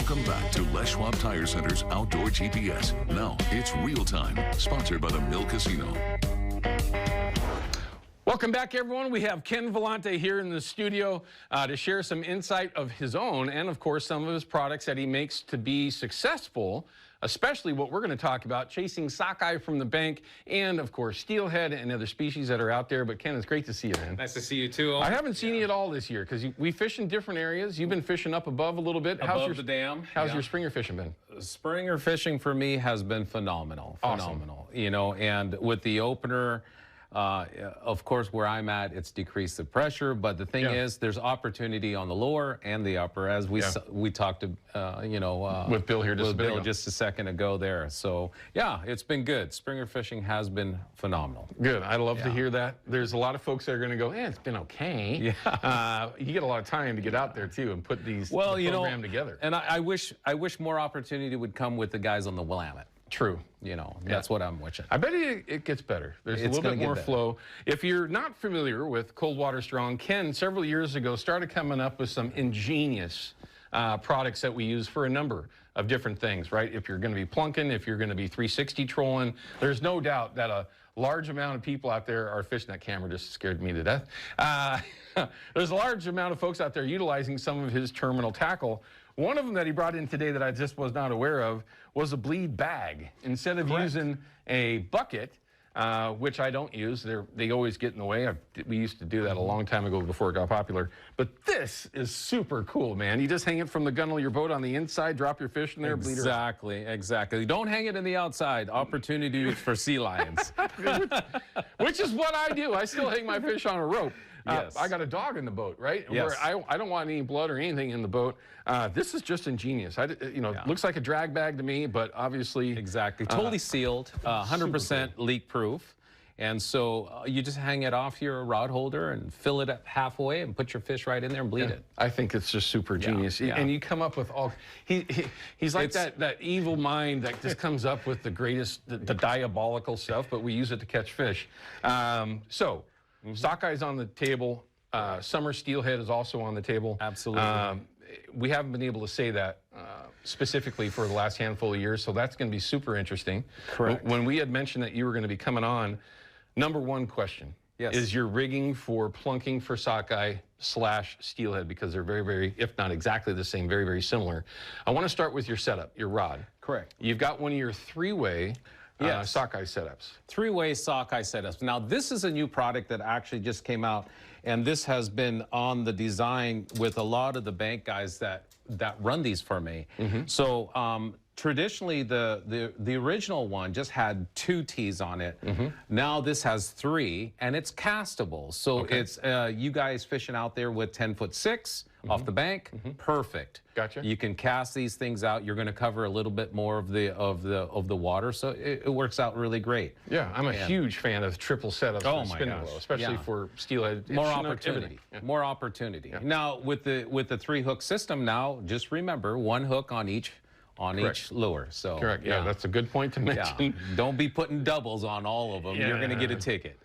Welcome back to Les Schwab Tire Center's Outdoor GPS. Now it's real time, sponsored by the Mill Casino. Welcome back, everyone. We have Ken Vilante here in the studio to share some insight of his own and, of course, some of his products that he makes to be successful, especially what we're going to talk about, chasing sockeye from the bank and, of course, steelhead and other species that are out there. But, Ken, it's great to see you, man. Nice to see you, too. I haven't seen you at all this year because we fish in different areas. You've been fishing up above a little bit. Above the dam. How's your springer fishing been? Springer fishing for me has been phenomenal. Phenomenal. Awesome. You know, and with the opener, of course, where I'm at, it's decreased the pressure, but the thing is, there's opportunity on the lower and the upper, as we talked to, you know, with Bill here just a second ago there. So, yeah, it's been good. Springer fishing has been phenomenal. Good. I love to hear that. There's a lot of folks that are going to go, it's been okay. Yeah. You get a lot of time to get out there, too, and put these program together. And I wish more opportunity would come with the guys on the Willamette. True. You know, that's what I'm wishing. I bet it gets better. There's a little bit more flow. If you're not familiar with Cold Water Strong, Ken, several years ago, started coming up with some ingenious products that we use for a number of different things, right? If you're going to be plunking, if you're going to be 360 trolling, there's no doubt that a large amount of people out there are fishing. That camera just scared me to death. There's a large amount of folks out there utilizing some of his terminal tackle. One of them that he brought in today that I just was not aware of was a bleed bag. Instead of using a bucket, which I don't use, they always get in the way. We used to do that a long time ago before it got popular. But this is super cool, man. You just hang it from the gunnel of your boat on the inside, drop your fish in there, bleed her. Exactly. Don't hang it in the outside. Opportunities for sea lions. Which is what I do. I still hang my fish on a rope. Yes. I got a dog in the boat, right? Yes. Where I don't want any blood or anything in the boat. This is just ingenious. Looks like a drag bag to me, but obviously... Exactly. Totally sealed, 100% leak proof. And so you just hang it off your rod holder and fill it up halfway and put your fish right in there and bleed it. I think it's just super genius. And you come up with all... He's like that evil mind that just comes up with the greatest, the diabolical stuff, but we use it to catch fish. Sockeye's on the table. Summer steelhead is also on the table. Absolutely. We haven't been able to say that specifically for the last handful of years, so that's going to be super interesting. Correct. When we had mentioned that you were going to be coming on, number one question is your rigging for plunking for sockeye / steelhead, because they're very, very, if not exactly the same, very, very similar. I want to start with your setup, your rod. Correct. You've got one of your three-way sockeye setups. Three-way sockeye setups. Now, this is a new product that actually just came out, and this has been on the design with a lot of the bank guys that run these for me. So traditionally, the original one just had 2 T's on it. Now this has 3, and it's castable. So it's you guys fishing out there with 10'6" off the bank, perfect. Gotcha. You can cast these things out. You're going to cover a little bit more of the water, so it works out really great. Yeah, I'm a huge fan of triple setups for spinning low, especially for steelhead. More opportunity. More opportunity. Now with the 3-hook system, now just remember 1 hook on each lure. So correct. Yeah, that's a good point to mention. Don't be putting doubles on all of them. You're going to get a ticket.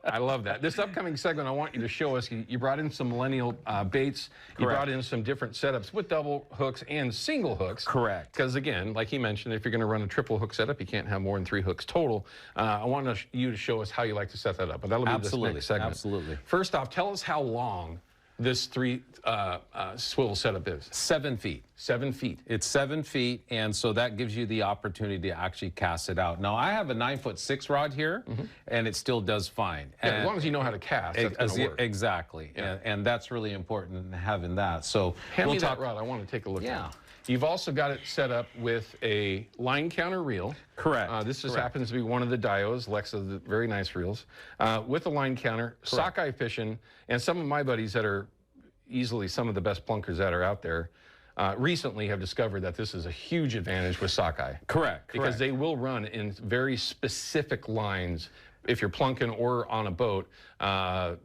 I love that. This upcoming segment, I want you to show us. You brought in some millennial baits. You brought in some different setups with double hooks and single hooks. Correct. Because again, like he mentioned, if you're going to run a triple hook setup, you can't have more than 3 hooks total. I want you to show us how you like to set that up. But that'll be this next segment. Absolutely. First off, tell us how long this 3 swivel setup is. 7 feet. 7 feet. It's 7 feet, and so that gives you the opportunity to actually cast it out. Now, I have a 9'6" rod here, and it still does fine. Yeah, as long as you know how to cast, that's going to work. Exactly, and that's really important having that. So hand me that rod. I want to take a look at it. You've also got it set up with a line counter reel. Correct. This just happens to be one of the Dios, Lexa, very nice reels, with a line counter, sockeye fishing, and some of my buddies that are easily some of the best plunkers that are out there recently have discovered that this is a huge advantage with sockeye. Correct. Because they will run in very specific lines. If you're plunking or on a boat,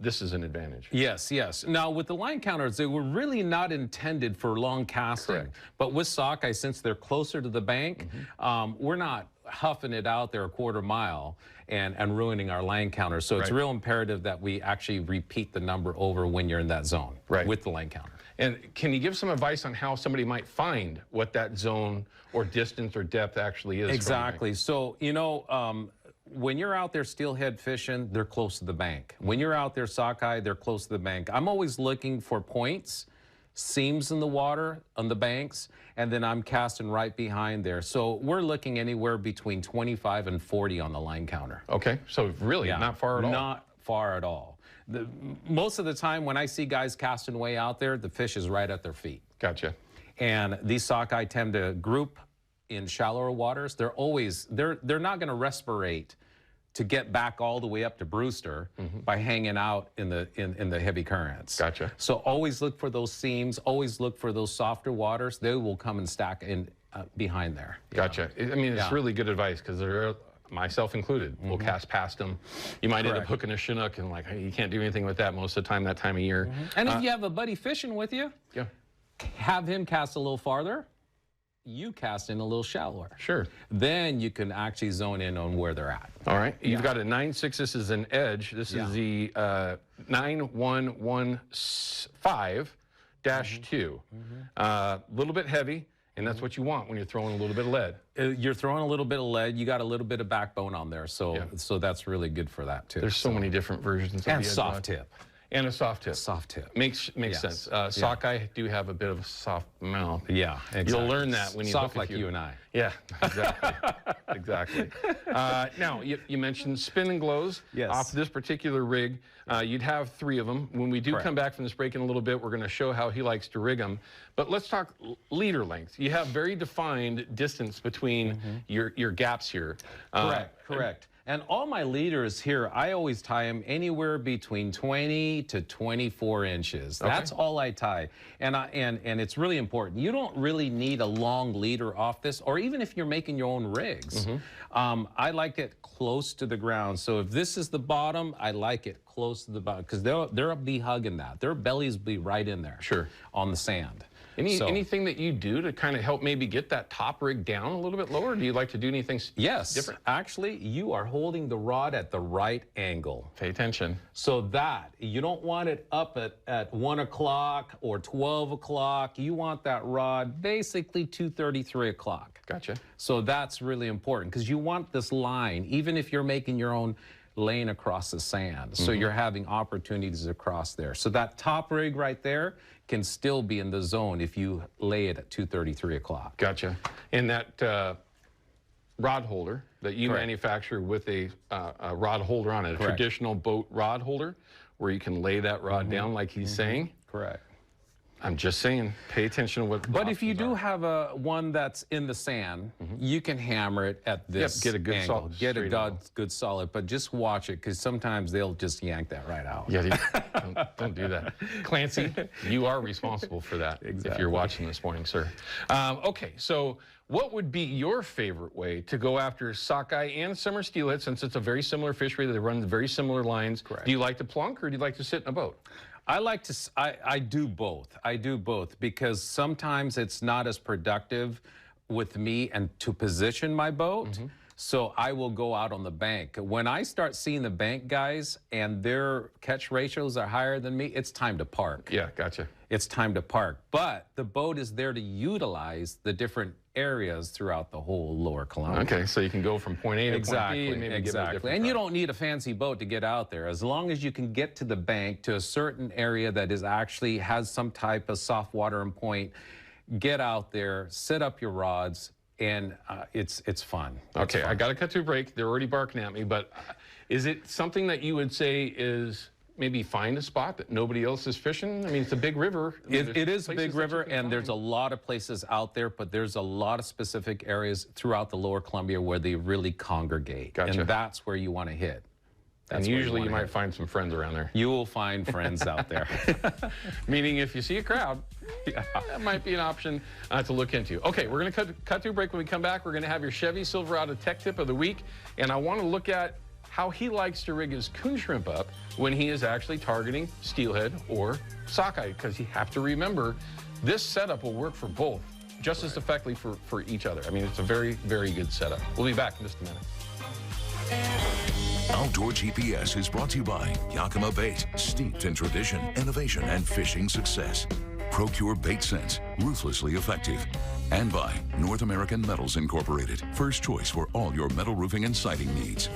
this is an advantage. Yes, yes. Now, with the line counters, they were really not intended for long casting. Correct. But with sockeye, since they're closer to the bank, we're not huffing it out there a quarter mile and ruining our line counter. So it's real imperative that we actually repeat the number over when you're in that zone with the line counter. And can you give some advice on how somebody might find what that zone or distance or depth actually is? Exactly. So, you know, when you're out there steelhead fishing, they're close to the bank. When you're out there sockeye, they're close to the bank. I'm always looking for points, seams in the water on the banks, and then I'm casting right behind there. So we're looking anywhere between 25 and 40 on the line counter. Okay, so really not far at all? Not far at all. Most of the time when I see guys casting way out there, the fish is right at their feet. Gotcha. And these sockeye tend to group in shallower waters. They're not going to respirate to get back all the way up to Brewster by hanging out in the heavy currents. Gotcha. So always look for those seams. Always look for those softer waters. They will come and stack in behind there. Gotcha. I mean, it's really good advice because they're, myself incled, will cast past them. You might end up hooking a Chinook and like, hey, you can't do anything with that most of the time that time of year. And if you have a buddy fishing with you, have him cast a little farther. You cast in a little shallower. Sure. Then you can actually zone in on where they're at. All right. You've got a 9.6. This is an edge. This is the 9115-2. A little bit heavy, and that's what you want when you're throwing a little bit of lead. You're throwing a little bit of lead. You got a little bit of backbone on there, so that's really good for that too. There's so many different versions of and the edge soft rod. tip. And a soft tip. Soft tip. Makes sense. Sockeye do have a bit of a soft mouth. Yeah, exactly. You'll learn that when you soft look like you and I. Yeah, exactly. Exactly. Now, you mentioned spin and glows. Yes. Off this particular rig, you'd have 3 of them. When we do come back from this break in a little bit, we're going to show how he likes to rig them. But let's talk leader length. You have very defined distance between your gaps here. Correct. And all my leaders here, I always tie them anywhere between 20 to 24 inches. That's all I tie. And it's really important. You don't really need a long leader off this, or even if you're making your own rigs. I like it close to the ground. So if this is the bottom, I like it close to the bottom because they'll be hugging that. Their bellies will be right in there on the sand. Anything that you do to kind of help maybe get that top rig down a little bit lower? Do you like to do anything different? Actually, you are holding the rod at the right angle. Pay attention. So that, you don't want it up at 1 o'clock or 12 o'clock. You want that rod basically 2:30, 3 o'clock. Gotcha. So that's really important because you want this line, even if you're making your own lane across the sand. So you're having opportunities across there. So that top rig right there can still be in the zone if you lay it at 2:30, 3 o'clock. Gotcha. And that rod holder that you manufacture with a rod holder on it, a traditional boat rod holder, where you can lay that rod down like he's saying. Correct. I'm just saying, pay attention to what. But if you do have one that's in the sand, you can hammer it at this get a good angle. solid. Get a good solid, but just watch it because sometimes they'll just yank that right out. Yeah, don't do that. Clancy, you are responsible for that if you're watching this morning, sir. Okay, so what would be your favorite way to go after sockeye and summer steelhead, since it's a very similar fishery, they run very similar lines? Correct. Do you like to plunk or do you like to sit in a boat? I do both. I do both because sometimes it's not as productive with me and to position my boat. So I will go out on the bank. When I start seeing the bank guys and their catch ratios are higher than me, it's time to park. Yeah, gotcha. It's time to park. But the boat is there to utilize the different areas throughout the whole lower Columbia. Okay, so you can go from point A to point B and maybe give it a different And you don't need a fancy boat to get out there. As long as you can get to the bank to a certain area that is actually has some type of soft water and point, get out there, set up your rods, and it's fun. Okay, I got to cut to a break. They're already barking at me, but is it something that you would say is maybe find a spot that nobody else is fishing? I mean, it's a big river. It is a big river, and there's a lot of places out there, but there's a lot of specific areas throughout the lower Columbia where they really congregate. Gotcha. And that's where you want to hit. And usually you might find some friends around there. You will find friends out there. Meaning if you see a crowd, that might be an option to look into. Okay, we're going to cut to a break. When we come back, we're going to have your Chevy Silverado Tech Tip of the Week, and I want to look at how he likes to rig his coon shrimp up when he is actually targeting steelhead or sockeye, because you have to remember this setup will work for both just as effectively for each other. I mean, it's a very, very good setup. We'll be back in just a minute. Outdoor GPS is brought to you by Yakima Bait, steeped in tradition, innovation, and fishing success. Procure Bait Sense, ruthlessly effective. And by North American Metals Incorporated, first choice for all your metal roofing and siding needs.